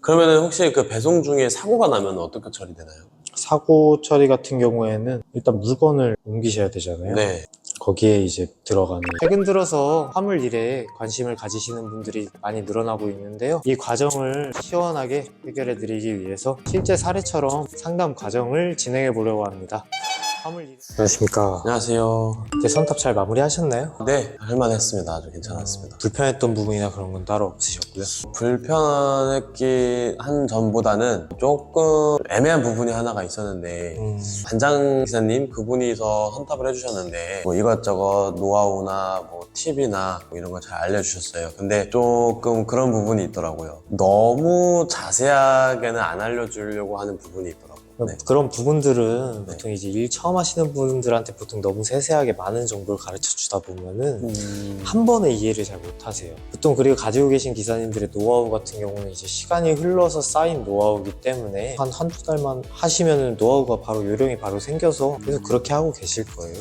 그러면은 혹시 그 배송 중에 사고가 나면 어떻게 처리되나요? 사고 처리 같은 경우에는 일단 물건을 옮기셔야 되잖아요. 네. 거기에 이제 들어가는 최근 들어서 화물 일에 관심을 가지시는 분들이 많이 늘어나고 있는데요. 이 과정을 시원하게 해결해 드리기 위해서 실제 사례처럼 상담 과정을 진행해 보려고 합니다. 화물 일... 안녕하십니까. 안녕하세요. 이제 선탑 잘 마무리하셨나요? 네, 할만했습니다. 아주 괜찮았습니다. 불편했던 부분이나 그런 건 따로 없으셨고요. 불편했긴 한 점보다는 조금 애매한 부분이 하나가 있었는데 반장 기사님 그분이서 선탑을 해주셨는데 뭐 이것저것 노하우나 뭐 팁이나 뭐 이런 거 잘 알려주셨어요. 근데 조금 그런 부분이 있더라고요. 너무 자세하게는 안 알려주려고 하는 부분이 있더라고요. 네. 그런 부분들은 보통 이제 일 처음 하시는 분들한테 보통 너무 세세하게 많은 정보를 가르쳐 주다 보면은 한 번에 이해를 잘 못하세요. 보통 그리고 가지고 계신 기사님들의 노하우 같은 경우는 이제 시간이 흘러서 쌓인 노하우이기 때문에 한두 달만 하시면은 노하우가 바로 요령이 바로 생겨서 계속 그렇게 하고 계실 거예요.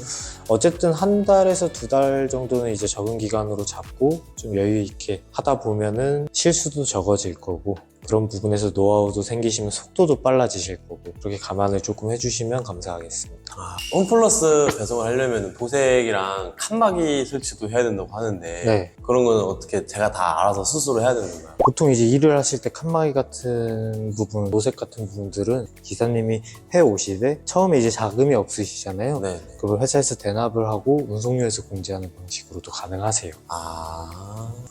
어쨌든 한 달에서 두 달 정도는 이제 적응 기간으로 잡고 좀 여유 있게 하다 보면은 실수도 적어질 거고 그런 부분에서 노하우도 생기시면 속도도 빨라지실 거고 그렇게 감안을 조금 해주시면 감사하겠습니다. 홈플러스 배송을 하려면 보색이랑 칸막이 설치도 해야 된다고 하는데 네. 그런 거는 어떻게 제가 다 알아서 스스로 해야 되는 건가요? 보통 이제 일을 하실 때 칸막이 같은 부분, 노색 같은 부분들은 기사님이 해 오시되 처음에 이제 자금이 없으시잖아요. 네. 그걸 회사에서 대납을 하고 운송료에서 공제하는 방식으로도 가능하세요.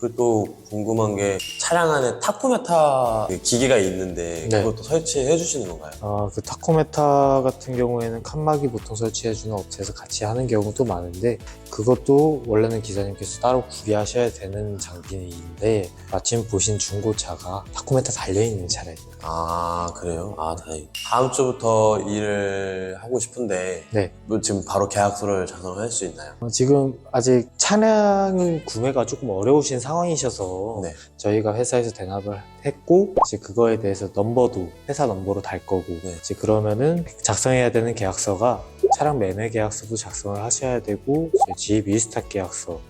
그리고 또 궁금한 게 차량 안에 타코메타 기계가 있는데 네. 그것도 설치해 주시는 건가요? 그 타코메타 같은 경우에는 칸막이 보통 설치해주는 업체에서 같이 하는 경우도 많은데 그것도 원래는 기사님께서 따로 구비하셔야 되는 장비인데 마침 보신 중고차가 타코메타 달려있는 차량이에요. 그래요? 다행이다. 다음 주부터 일을 하고 싶은데 네. 뭐 지금 바로 계약서를 작성할 수 있나요? 지금 아직 차량을 구매가 조금 어려우신 상황이셔서 네. 저희가 회사에서 대납을 했고 이제 그거에 대해서 넘버도 회사 넘버로 달 거고 네. 이제 그러면은 작성해야 되는 계약서가 차량 매매 계약서도 작성을 하셔야 되고 지입 위스탁 계약서도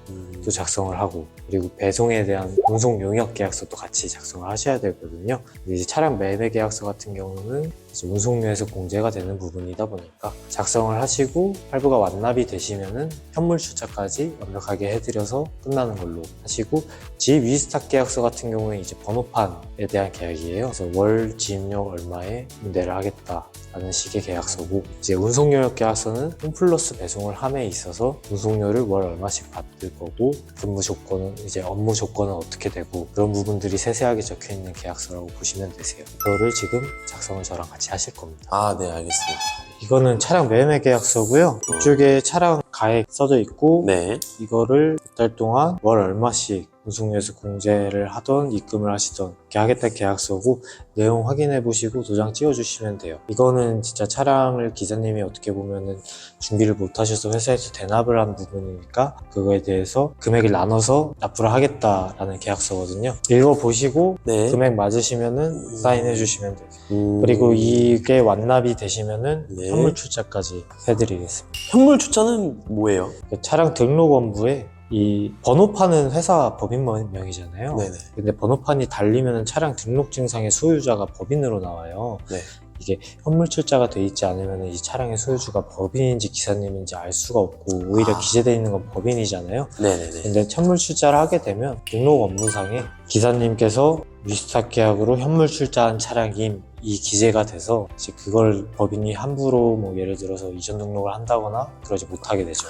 작성을 하고 그리고 배송에 대한 운송 용역 계약서도 같이 작성을 하셔야 되거든요. 이제 차량 매매 계약서 같은 경우는 이제 운송료에서 공제가 되는 부분이다 보니까 작성을 하시고 할부가 완납이 되시면은 현물 출자까지 완벽하게 해드려서 끝나는 걸로 하시고 지입 위스탁 계약서 같은 경우는 이제 번호판에 대한 계약이에요. 그래서 월 지입료 얼마에 임대를 하겠다라는 식의 계약서고 이제 운송용역 계약서는 홈플러스 배송을 함에 있어서 운송료를 월 얼마씩 받을 거고 근무 조건은 이제 업무 조건은 어떻게 되고 그런 부분들이 세세하게 적혀 있는 계약서라고 보시면 되세요. 이거를 지금 작성을 저랑 같이 하실 겁니다. 네, 알겠습니다. 이거는 차량 매매 계약서고요. 이쪽에 차량 가액 써져 있고 네. 이거를 몇 달 동안 월 얼마씩 운송료에서 공제를 하던 입금을 하시던 이렇게 하겠다 계약서고 내용 확인해 보시고 도장 찍어 주시면 돼요. 이거는 진짜 차량을 기사님이 어떻게 보면은 준비를 못 하셔서 회사에서 대납을 한 부분이니까 그거에 대해서 금액을 나눠서 납부를 하겠다라는 계약서거든요. 읽어 보시고 네. 금액 맞으시면은 사인해 주시면 돼요. 그리고 이게 완납이 되시면은 네. 현물 출자까지 해드리겠습니다. 현물 출자는 뭐예요? 차량 등록원부에 이 번호판은 회사 법인명이잖아요. 네네. 근데 번호판이 달리면 차량 등록증상의 소유자가 법인으로 나와요. 네. 이게 현물 출자가 돼 있지 않으면 이 차량의 소유주가 법인인지 기사님인지 알 수가 없고 오히려 기재되어 있는 건 법인이잖아요. 네네네. 근데 현물 출자를 하게 되면 등록 업무상에 기사님께서 위스탁 계약으로 현물 출자한 차량임 이 기재가 돼서 이제 그걸 법인이 함부로 뭐 예를 들어서 이전 등록을 한다거나 그러지 못하게 되죠.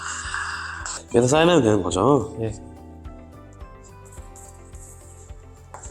그래서 사인하면 되는 거죠? 예.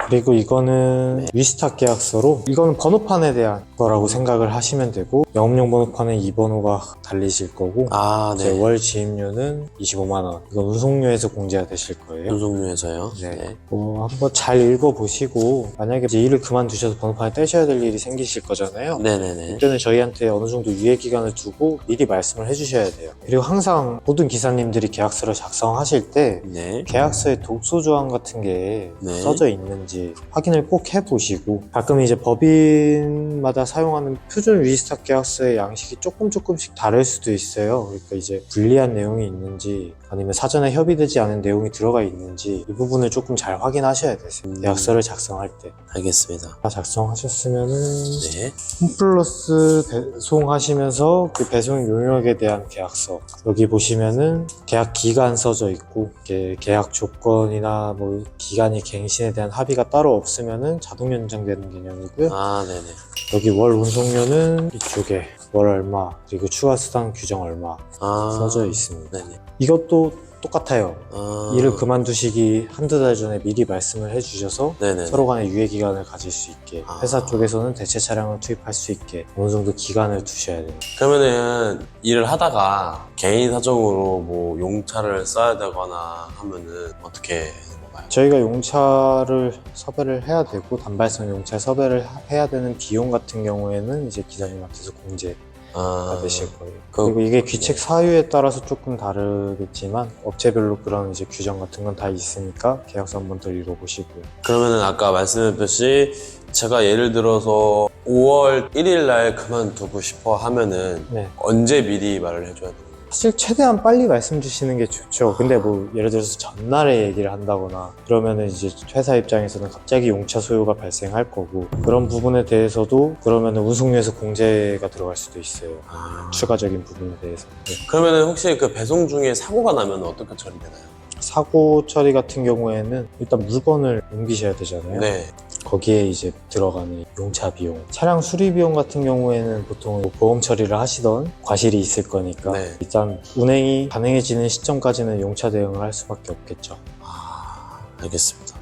그리고 이거는 위스탁 계약서로 이거는 번호판에 대한 거라고 생각을 하시면 되고 영업용 번호판은 2번호가 달리실 거고 이제 네. 월 지입료는 25만원 이건 운송료에서 공제가 되실 거예요. 운송료에서요? 네. 한번 잘 읽어보시고 만약에 이제 일을 그만두셔서 번호판을 떼셔야 될 일이 생기실 거잖아요. 네네네. 그때는 저희한테 어느 정도 유예 기간을 두고 미리 말씀을 해주셔야 돼요. 그리고 항상 모든 기사님들이 계약서를 작성하실 때 네. 계약서에 독소 조항 같은 게 네. 써져 있는지 있는지 확인을 꼭 해보시고, 가끔 이제 법인마다 사용하는 표준 위스탁 계약서의 양식이 조금씩 다를 수도 있어요. 그러니까 이제 불리한 내용이 있는지 아니면 사전에 협의되지 않은 내용이 들어가 있는지 이 부분을 조금 잘 확인하셔야 되세요. 계약서를 작성할 때. 알겠습니다. 다 작성하셨으면은 네. 홈플러스 배송하시면서 그 배송 용역에 대한 계약서, 여기 보시면은 계약 기간 써져 있고, 이게 계약 조건이나 뭐 기간이 갱신에 대한 합의가 따로 없으면은 자동 연장되는 개념이고요. 아, 네네. 여기 월 운송료는 이쪽에 월 얼마, 그리고 추가 수당 규정 얼마 써져 있습니다. 네네. 이것도 똑같아요. 아, 일을 그만두시기 한두 달 전에 미리 말씀을 해주셔서 네네. 서로 간의 유예 기간을 가질 수 있게, 회사 쪽에서는 대체 차량을 투입할 수 있게 어느 정도 기간을 두셔야 됩니다. 그러면은 일을 하다가 개인 사정으로 뭐 용차를 써야 되거나 하면은 어떻게 되는 건가요? 저희가 용차를 섭외를 해야 되고, 단발성 용차 섭외를 해야 되는 비용 같은 경우에는 이제 기사님한테서 공제가 되실 거예요. 그리고 이게 귀책 사유에 따라서 조금 다르겠지만 업체별로 그런 이제 규정 같은 건 다 있으니까 계약서 한번 더 읽어보시고요. 그러면은 아까 말씀드렸듯이 제가 예를 들어서 5월 1일 날 그만두고 싶어 하면은 네. 언제 미리 말을 해줘야 되나요? 사실 최대한 빨리 말씀 주시는 게 좋죠. 근데 뭐 예를 들어서 전날에 얘기를 한다거나 그러면은 이제 회사 입장에서는 갑자기 용차 소요가 발생할 거고, 그런 부분에 대해서도 그러면은 운송료에서 공제가 들어갈 수도 있어요. 추가적인 부분에 대해서. 네. 그러면은 혹시 그 배송 중에 사고가 나면 어떻게 처리되나요? 사고 처리 같은 경우에는 일단 물건을 옮기셔야 되잖아요. 네. 거기에 이제 들어가는 용차 비용, 차량 수리 비용 같은 경우에는 보통 뭐 보험 처리를 하시던 과실이 있을 거니까 네. 일단 운행이 가능해지는 시점까지는 용차 대응을 할 수밖에 없겠죠. 알겠습니다.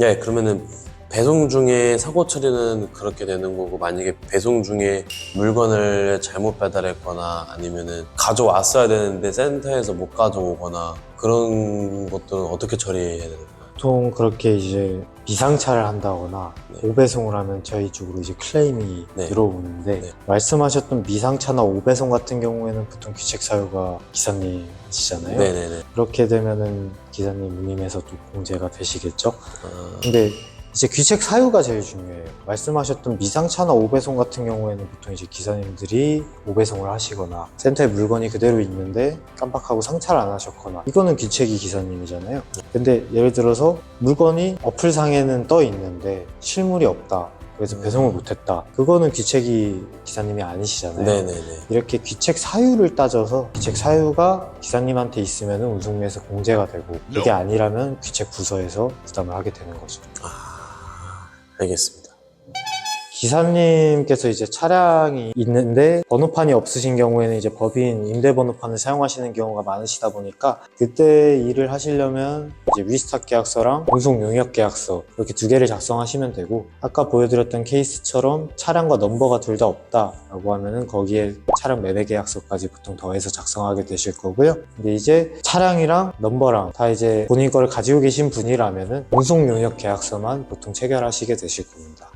예, 그러면은 배송 중에 사고 처리는 그렇게 되는 거고, 만약에 배송 중에 물건을 잘못 배달했거나 아니면은 가져왔어야 되는데 센터에서 못 가져오거나 그런 것들은 어떻게 처리해야 되나요? 보통 그렇게 이제 미상차를 한다거나 오배송을 하면 저희 쪽으로 이제 클레임이 네. 들어오는데, 네. 말씀하셨던 미상차나 오배송 같은 경우에는 보통 귀책 사유가 기사님이시잖아요. 네네네. 그렇게 되면은 기사님 운임에서도 공제가 되시겠죠. 근데 이제 귀책 사유가 제일 중요해요. 말씀하셨던 미상차나 오배송 같은 경우에는 보통 이제 기사님들이 오배송을 하시거나 센터에 물건이 그대로 있는데 깜빡하고 상차를 안 하셨거나, 이거는 귀책이 기사님이잖아요. 근데 예를 들어서 물건이 어플상에는 떠 있는데 실물이 없다, 그래서 배송을 못했다, 그거는 귀책이 기사님이 아니시잖아요. 네네네. 이렇게 귀책 사유를 따져서 귀책 사유가 기사님한테 있으면 운송료에서 공제가 되고, 이게 아니라면 귀책 부서에서 부담을 하게 되는 거죠. 알겠습니다. 기사님께서 이제 차량이 있는데 번호판이 없으신 경우에는 이제 법인 임대 번호판을 사용하시는 경우가 많으시다 보니까, 그때 일을 하시려면 이제 위스탁 계약서랑 운송 용역 계약서 이렇게 두 개를 작성하시면 되고, 아까 보여드렸던 케이스처럼 차량과 넘버가 둘 다 없다라고 하면은 거기에 차량 매매 계약서까지 보통 더해서 작성하게 되실 거고요. 근데 이제 차량이랑 넘버랑 다 이제 본인 거를 가지고 계신 분이라면은 운송 용역 계약서만 보통 체결하시게 되실 겁니다.